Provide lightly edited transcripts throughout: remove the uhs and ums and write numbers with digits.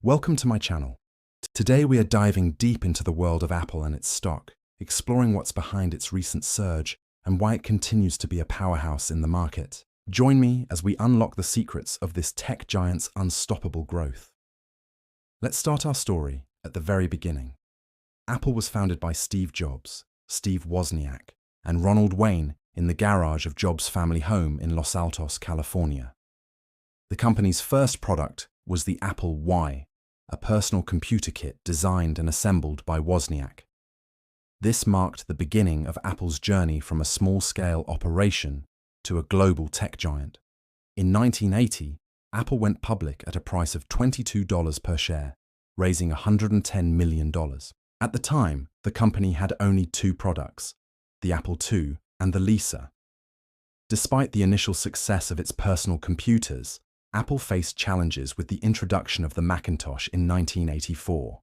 Welcome to my channel. Today we are diving deep into the world of Apple and its stock, exploring what's behind its recent surge and why it continues to be a powerhouse in the market. Join me as we unlock the secrets of this tech giant's unstoppable growth. Let's start our story at the very beginning. Apple was founded by Steve Jobs, Steve Wozniak, and Ronald Wayne in the garage of Jobs' family home in Los Altos, California. The company's first product was the Apple I, a personal computer kit designed and assembled by Wozniak. This marked the beginning of Apple's journey from a small-scale operation to a global tech giant. In 1980, Apple went public at a price of $22 per share, raising $110 million. At the time, the company had only two products, the Apple II and the Lisa. Despite the initial success of its personal computers, Apple faced challenges with the introduction of the Macintosh in 1984.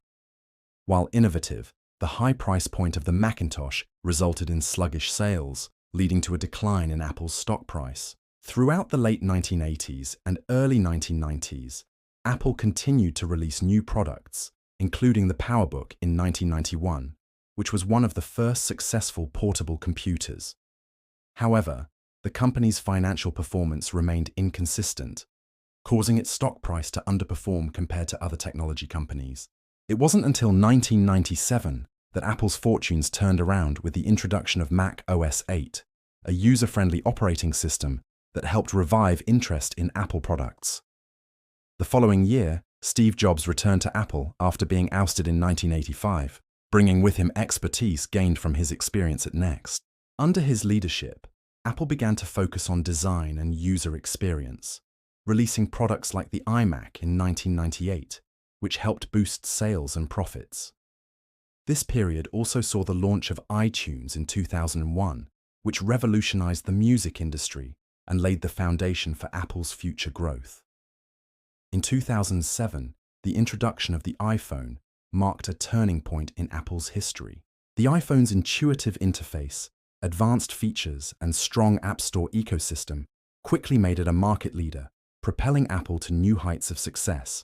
While innovative, the high price point of the Macintosh resulted in sluggish sales, leading to a decline in Apple's stock price. Throughout the late 1980s and early 1990s, Apple continued to release new products, including the PowerBook in 1991, which was one of the first successful portable computers. However, the company's financial performance remained inconsistent, causing its stock price to underperform compared to other technology companies. It wasn't until 1997 that Apple's fortunes turned around with the introduction of Mac OS 8, a user-friendly operating system that helped revive interest in Apple products. The following year, Steve Jobs returned to Apple after being ousted in 1985, bringing with him expertise gained from his experience at Next. Under his leadership, Apple began to focus on design and user experience, releasing products like the iMac in 1998, which helped boost sales and profits. This period also saw the launch of iTunes in 2001, which revolutionized the music industry and laid the foundation for Apple's future growth. In 2007, the introduction of the iPhone marked a turning point in Apple's history. The iPhone's intuitive interface, advanced features, and strong App Store ecosystem quickly made it a market leader, propelling Apple to new heights of success.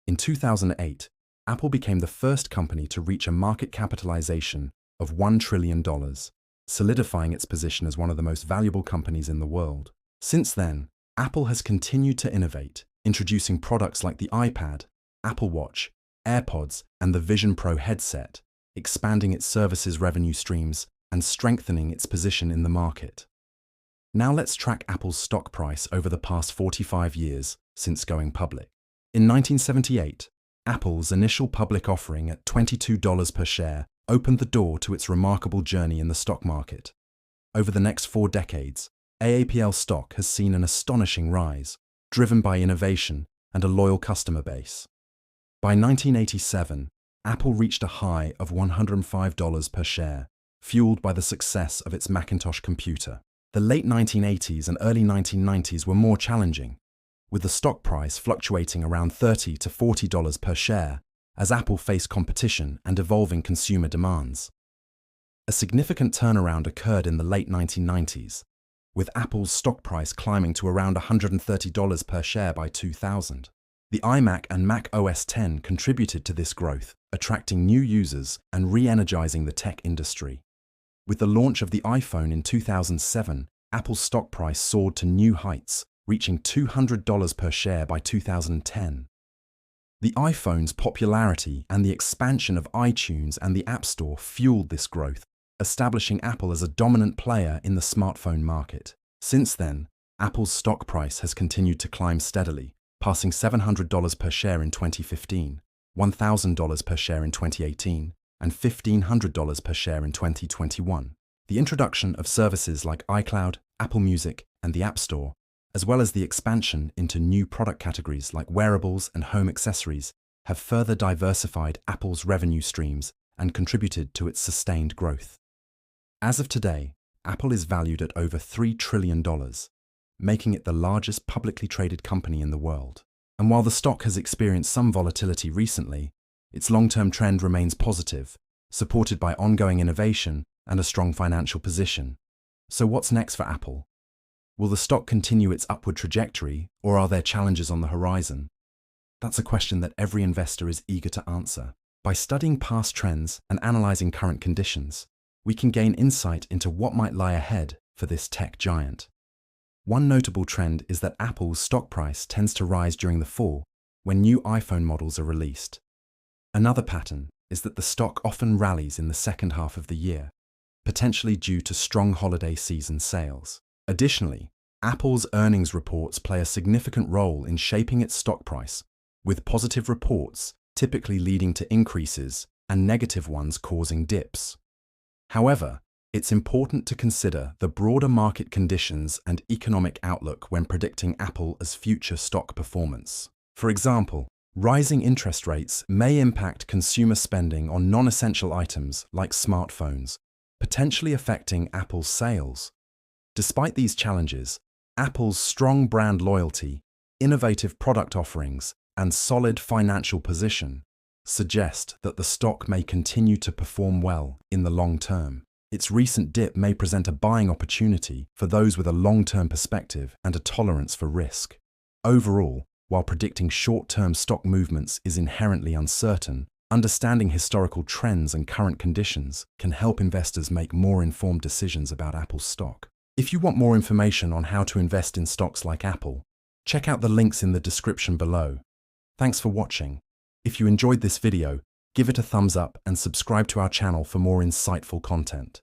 In 2008, Apple became the first company to reach a market capitalization of $1 trillion, solidifying its position as one of the most valuable companies in the world. Since then, Apple has continued to innovate, introducing products like the iPad, Apple Watch, AirPods, and the Vision Pro headset, expanding its services revenue streams and strengthening its position in the market. Now let's track Apple's stock price over the past 45 years since going public. In 1978, Apple's initial public offering at $22 per share opened the door to its remarkable journey in the stock market. Over the next 4 decades, AAPL stock has seen an astonishing rise, driven by innovation and a loyal customer base. By 1987, Apple reached a high of $105 per share, fueled by the success of its Macintosh computer. The late 1980s and early 1990s were more challenging, with the stock price fluctuating around $30 to $40 per share as Apple faced competition and evolving consumer demands. A significant turnaround occurred in the late 1990s, with Apple's stock price climbing to around $130 per share by 2000. The iMac and Mac OS X contributed to this growth, attracting new users and re-energizing the tech industry. With the launch of the iPhone in 2007, Apple's stock price soared to new heights, reaching $200 per share by 2010. The iPhone's popularity and the expansion of iTunes and the App Store fueled this growth, establishing Apple as a dominant player in the smartphone market. Since then, Apple's stock price has continued to climb steadily, passing $700 per share in 2015, $1,000 per share in 2018, and $1,500 per share in 2021. The introduction of services like iCloud, Apple Music, and the App Store, as well as the expansion into new product categories like wearables and home accessories, have further diversified Apple's revenue streams and contributed to its sustained growth. As of today, Apple is valued at over $3 trillion, making it the largest publicly traded company in the world. And while the stock has experienced some volatility recently, its long-term trend remains positive, supported by ongoing innovation and a strong financial position. So what's next for Apple? Will the stock continue its upward trajectory, or are there challenges on the horizon? That's a question that every investor is eager to answer. By studying past trends and analyzing current conditions, we can gain insight into what might lie ahead for this tech giant. One notable trend is that Apple's stock price tends to rise during the fall when new iPhone models are released. Another pattern is that the stock often rallies in the second half of the year, potentially due to strong holiday season sales. Additionally, Apple's earnings reports play a significant role in shaping its stock price, with positive reports typically leading to increases and negative ones causing dips. However, it's important to consider the broader market conditions and economic outlook when predicting Apple's future stock performance. For example, rising interest rates may impact consumer spending on non-essential items like smartphones, potentially affecting Apple's sales. Despite these challenges, Apple's strong brand loyalty, innovative product offerings, and solid financial position suggest that the stock may continue to perform well in the long term. Its recent dip may present a buying opportunity for those with a long-term perspective and a tolerance for risk. Overall, while predicting short-term stock movements is inherently uncertain, understanding historical trends and current conditions can help investors make more informed decisions about Apple's stock. If you want more information on how to invest in stocks like Apple, check out the links in the description below. Thanks for watching. If you enjoyed this video, give it a thumbs up and subscribe to our channel for more insightful content.